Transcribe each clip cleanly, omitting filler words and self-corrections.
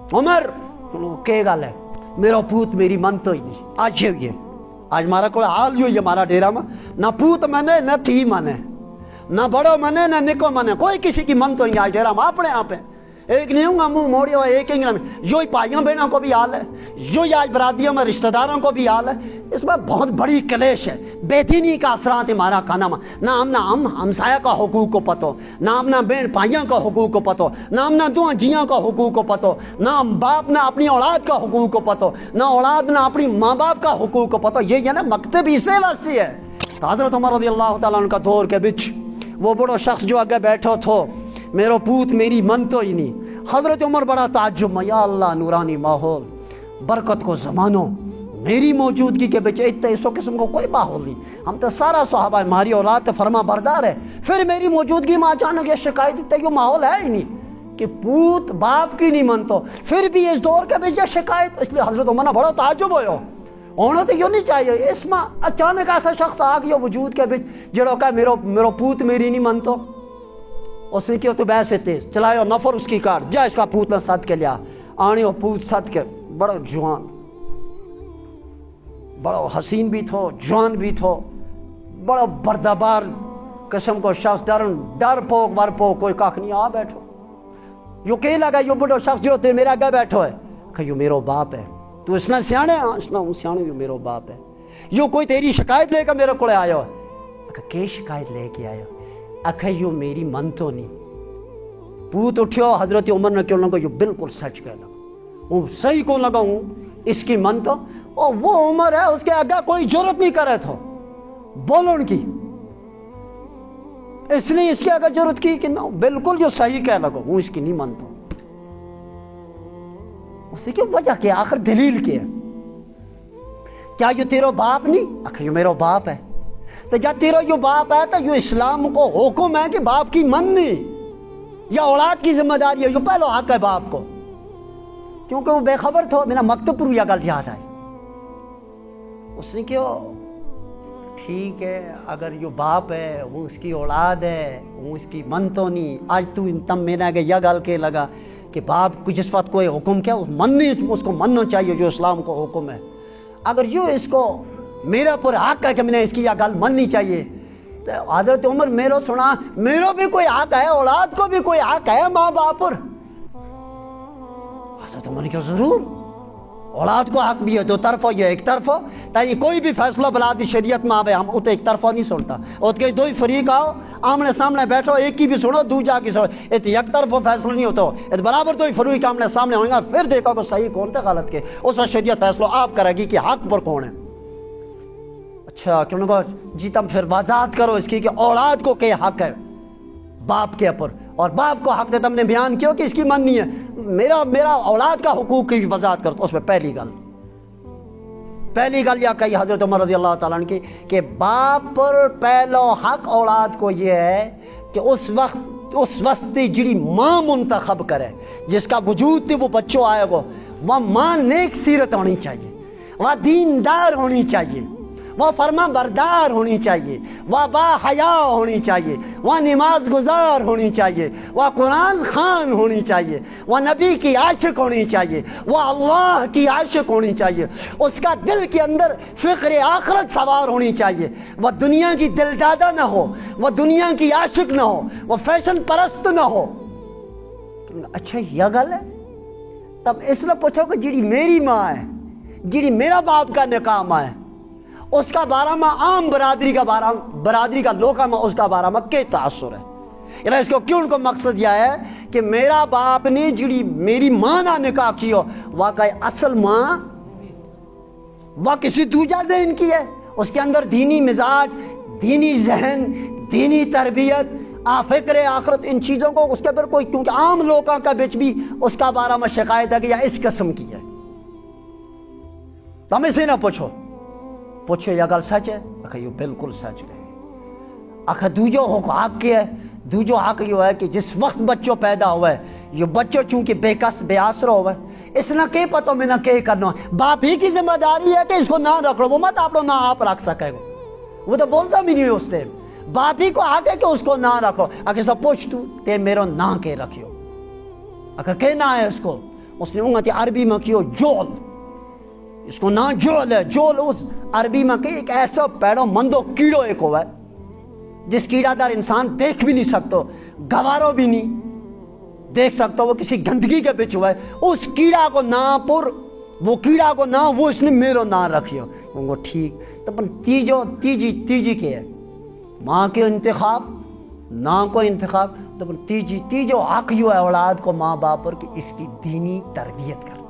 उमर के गल है, मेरा पूत मेरी मन तो ही नहीं। आज ये आज हमारा को हाल यो ये हमारा डेरा में ना पूत मने न थी मने, ना बड़ो मने न निको मने, कोई किसी की मन तो ही आज डेरा में अपने आप है। एक नहीं हूँ मुंह मोड़ियो, एक ही यो ही भाइयों बहनों को भी हाल है, यो ही आज बरादियों में रिश्तेदारों को भी हाल है। इसमें बहुत बड़ी कलेश है, बेदीनी का असरात हमारा खाना में। ना हम हमसाया का हुकूक को पतो, ना हमना बहन भाइयों का हुकूक को पतो, ना हमना दुआ जियाँ का हुकूक को पतो, ना बाप ना अपनी औलाद का हुकूक को पतो, ना औलाद ना अपनी माँ बाप का हुकूक को पतो। ये ना मकतब इसे वास्ते है। तो हज़रत उमर रज़ियल्लाहु ताला अन्हु का दौर के बिच वो बड़ो शख्स जो आगे बैठो थो, मेरो पूत मेरी मन तो ही नहीं। हज़रत उमर बड़ा ताज्जुब में, या अल्लाह नूरानी माहौल, बरकत को ज़मानो, मेरी मौजूदगी के बिच इतने इस किस्म को कोई माहौल नहीं। हम तो सारा सहाबा हमारी औलाद तो फरमा बरदार है, फिर मेरी मौजूदगी में अचानक ये शिकायत इतने यो माहौल है ही नहीं कि पूत बाप की नहीं मानतो, फिर भी इस दौर के बिच ये शिकायत। इसलिए हज़रत उमर ने बड़ा ताज्जुब होयो, होना तो यो नहीं चाहिए। इसमें अचानक ऐसा शख्स आ गया वजूद के बिच जड़ो का मेरो पूत मेरी नहीं मानतो। उसने क्यों तो वैसे तेज चलायो नफर उसकी कार जा इसका पूत न सद के लिया आने और पूत सद के बड़ो जवान, बड़ो हसीन भी थो, जवान भी थो, बड़ो बर्दाबार किस्म को शख्स, डर पोक वर पोक, कोई कख नहीं। आ बैठो यो के लगा यो बड़ो शख्स जो ते मेरा आगे बैठो है, यो मेरो बाप है, तू इसना सियाने? हाँ इसना हूँ सियाने, यो मेरो बाप है। यो कोई तेरी शिकायत लेकर मेरे को आयो है? के शिकायत लेके आयो? अखे यो मेरी मन तो नहीं। पूत उठ्यो, हजरत उमर ने क्यों लगा यो बिल्कुल सच कह लगा, वो सही को लगा हूँ इसकी मन तो। और वो उमर है उसके आगे कोई जरूरत नहीं करे थो बोलन की, इसने इसके आगे जरूरत की कि ना बिल्कुल जो सही कह लगा हूँ इसकी नहीं मन तो। उसी की वजह क्या, आखिर दलील क्या? क्या यो तेरो बाप नहीं? आखिर यो मेरो बाप है। तो जब तेरा यो बाप है तो यो इस्लाम को हुक्म है कि बाप की मननी या औलाद की जिम्मेदारी है, यो पहलो हक है बाप को, क्योंकि वो बेखबर था। मेरा मकतब पर यह गल याद आई। उसने क्यों ठीक है, अगर यो बाप है वो उसकी औलाद है, वो उसकी मन तो नहीं। आज तू तब मेरे आगे यह गल के लगा कि बाप को जिस वक्त कोई हुक्म क्या मननी, उसको मनना चाहिए जो इस्लाम को हुक्म है। अगर यो इसको मेरा पर हक है कि मैंने इसकी यह गल मननी चाहिए, तो हज़रत उमर मेरो सुना, मेरो भी कोई हक है, औलाद को भी कोई हक है माँ बाप पर। हज़रत उमर क्यों जरूर औलाद को हक भी है, दो तरफो ये एक तरफो, ताकि कोई भी फैसला बलादी शरीयत में आवे हम उते एक तरफा नहीं सुनता। उसके दो ही फरीक आओ आमने सामने बैठो, एक की भी सुनो दूजा की सुनो, एक तरफा फैसला नहीं होता। इत बराबर दो ही फरीक आमने सामने होंगे, फिर देखो कि सही कौन था गलत के, उस वक्त शरीयत फैसला आप करेगी कि हक पर कौन है। अच्छा क्यों कहो जी तब फिर वजाहत करो इसकी कि औलाद को क्या हक है बाप के ऊपर, और बाप को हक है तुमने बयान किया कि इसकी मन नहीं है। मेरा औलाद का हुकूक की वजाहत करो। तो उसमें पहली गल यह कही हजरत उमर रज़ियल्लाहु ताला अन्हु की कि बाप पर पहलो हक औलाद को यह है कि उस वक्त जिड़ी माँ मुंतखब करे, जिसका वजूद थी वो बच्चों आएगा, वह माँ नेक सीरत होनी चाहिए, वह दीनदार होनी चाहिए, वह फरमा बरदार होनी चाहिए, वह बाहया होनी चाहिए, वह नमाज गुजार होनी चाहिए, वह कुरान खान होनी चाहिए, वह नबी की आशिक होनी चाहिए, वह अल्लाह की आशिक होनी चाहिए। उसका दिल के अंदर फ़िक्र आखिरत सवार होनी चाहिए, वह दुनिया की दिलदादा ना हो, वह दुनिया की आशिक ना हो, वह फैशन परस्त ना हो। अच्छा यह गल है? तब इसलिए पूछो कि जिड़ी मेरी माँ है, जिड़ी मेरा बाप का निकाह माँ है, उसका बारा में आम बरादरी का लोका में उसका बारा में के तासुर है। यानी इसको क्यों उनको मकसद यह है कि मेरा बाप ने जिड़ी मेरी माँ ना निकाह की हो, वह का असल माँ वह किसी दूजा जहन की है, उसके अंदर दीनी मिजाज, दीनी जहन, दीनी तरबियत, फ़िक्र आखिरत, इन चीज़ों को उसके अंदर कोई, क्योंकि आम लोगों का बिच भी उसका बारा में शिकायत है कि यह इस किस्म की है। तो हमें से ना पूछो यह गल सच है? आखिर यो बिल्कुल सच है। आखिर दूजो हक के है, दूजो हक यो है कि जिस वक्त बच्चों पैदा हुआ है, ये बच्चों चूंकि बेकस बेआसरा हुआ है, इसना के पता में ना के करना, बाप ही की जिम्मेदारी है कि इसको ना रख लो, वो मत आप ना आप रख सकेगा, वो तो बोलता भी नहीं उस टाइम, बाप ही को हक है कि उसको ना रखो। आखिर सब पूछ तू ते मेरो ना के रखियो, आखिर के ना है उसको, اس نے انگتی عربی میں کیو جول، اس کو نا جول ہے، جول اس عربی میں کہ ایک ایسا پیڑو مندو کیڑو ایک ہوا ہے جس کیڑا دار انسان دیکھ بھی نہیں سکتا، گوارو بھی نہیں دیکھ سکتا، وہ کسی گندگی کے بچ ہوا ہے، اس کیڑا کو نا پر وہ کیڑا کو نا وہ اس نے میرو نا رکھیو۔ وہ ٹھیک تو تیجی کے ہے ماں کے انتخاب نا کو انتخاب، تو تیجو حق یو ہے اولاد کو ماں باپ پر کہ اس کی دینی تربیت کر،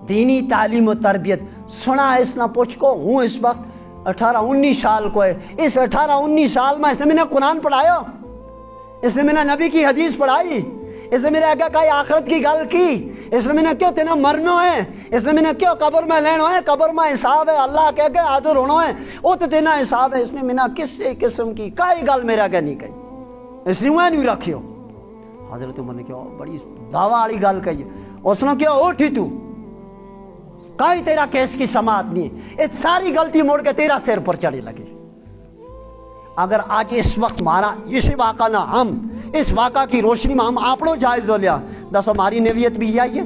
دینی تعلیم و تربیت۔ سنا اس نہ پوچھ کو ہوں اس وقت 18-19 سال کو ہے، اس 18-19 سال میں اس نے میں نے قرآن پڑھایا، اس نے میں نے نبی کی حدیث پڑھائی، اس نے میں نے اگر کئی آخرت کی گل کی، اس نے میں نے کیوں تینا مرنو ہے، اس نے میں نے کیوں قبر میں لینو ہے، قبر میں حساب ہے، اللہ کہہ کے حاضر ہونا ہے، وہ تو تینا حساب ہے، اس نے میں نے کسی قسم کی کئی گل میرا کہ نہیں کہی، اس نے وہ نہیں رکھی ہو۔ حضرت عمر نے کیا بڑی دعویٰ والی گل کہی، اس نے کیا اٹھی تو کئی تیرا کیس کی سماعت نہیں ہے، اس ساری غلطی موڑ کے تیرا سر پر چڑھے لگے۔ اگر آج اس وقت مارا اسی واقعہ نہ ہم اس واقعہ کی روشنی میں ہم اپنو جائزہ لیا، دس ہماری نیویت بھی آئی ہے،